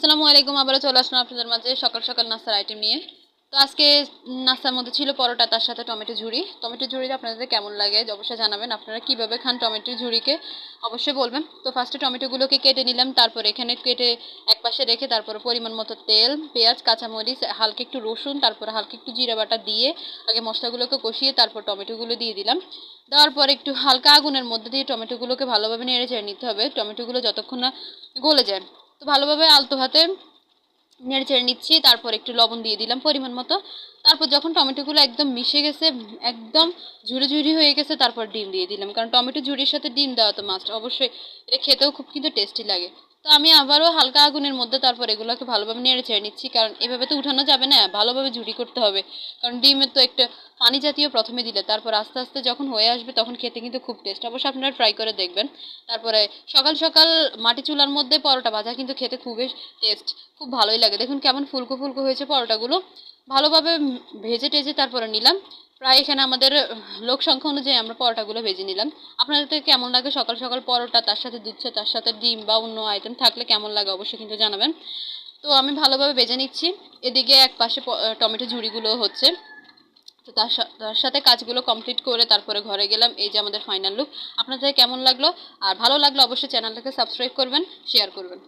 আসসালামু আলাইকুম। আবারও চলে আসলাম আপনাদের মাঝে সকাল সকাল নাস্তার আইটেম নিয়ে। তো আজকে নাস্তার মধ্যে ছিল পরোটা, তার সাথে টমেটো ঝুরি। টমেটো ঝুরিটা আপনাদের কেমন লাগে অবশ্যই জানাবেন। আপনারা কিভাবে খান টমেটো ঝুরিকে অবশ্যই বলবেন। তো ফার্স্টে টমেটোগুলোকে কেটে নিলাম, তারপর এখানে কেটে একপাশে রেখে তারপরে পরিমাণ মতো তেল, পেঁয়াজ, কাঁচামরিচ, হালকা একটু রসুন, তারপরে হালকা একটু জিরা বাটা দিয়ে আগে মশলাগুলোকে কষিয়ে তারপর টমেটোগুলো দিয়ে দিলাম। দেওয়ার পর একটু হালকা আগুনের মধ্যে দিয়ে টমেটোগুলোকে ভালোভাবে নেড়ে চেড়ে নিতে হবে, টমেটোগুলো যতক্ষণ না গলে যায়। তো ভালোভাবে আলতো হাতে নেড়ে চেড়ে নিচ্ছি, তারপর একটু লবণ দিয়ে দিলাম পরিমাণ মতো। তারপর যখন টমেটোগুলো একদম মিশে গেছে, একদম ঝুরি ঝুরি হয়ে গেছে, তারপর ডিম দিয়ে দিলাম, কারণ টমেটো ঝুরির সাথে ডিম দেওয়া তো মাস্ট অবশ্যই। এটা খেতেও খুব কিন্তু টেস্টি লাগে। তো আমি আবারও হালকা আগুনের মধ্যে তারপর এগুলোকে ভালোভাবে নেড়ে চেড়ে নিচ্ছি, কারণ এভাবে তো উঠানো যাবে না, ভালোভাবে ঝুরি করতে হবে। কারণ ডিমের তো একটা পানি জাতীয় প্রথমে দিলে তারপর আস্তে আস্তে যখন হয়ে আসবে তখন খেতে কিন্তু খুব টেস্ট, অবশ্যই আপনারা ট্রাই করে দেখবেন। তারপরে সকাল সকাল মাটি চুলার মধ্যে পরোটা ভাজা কিন্তু খেতে খুবই টেস্ট, খুব ভালোই লাগে। দেখুন কেমন ফুলকো ফুলকো হয়েছে পরোটাগুলো, ভালোভাবে ভেজে টেজে তারপরে নিলাম। প্রায় এখানে আমাদের লোক সংখ্যা অনুযায়ী আমরা পরোটাগুলো ভেজে নিলাম। আপনাদের কেমন লাগে সকাল সকাল পরোটা, তার সাথে দুধ চা, তার সাথে ডিম বা অন্য আইটেম থাকলে কেমন লাগে অবশ্যই কিন্তু জানাবেন। তো আমি ভালোভাবে ভেজে নিচ্ছি, এদিকে এক পাশে টমেটো ঝুড়িগুলো হচ্ছে। তো তার সাথে কাজগুলো কমপ্লিট করে তারপরে ঘরে গেলাম। এই যে আমাদের ফাইনাল লুক। আপনাদের কেমন লাগলো? আর ভালো লাগলো অবশ্যই চ্যানেলটাকে সাবস্ক্রাইব করবেন, শেয়ার করবেন।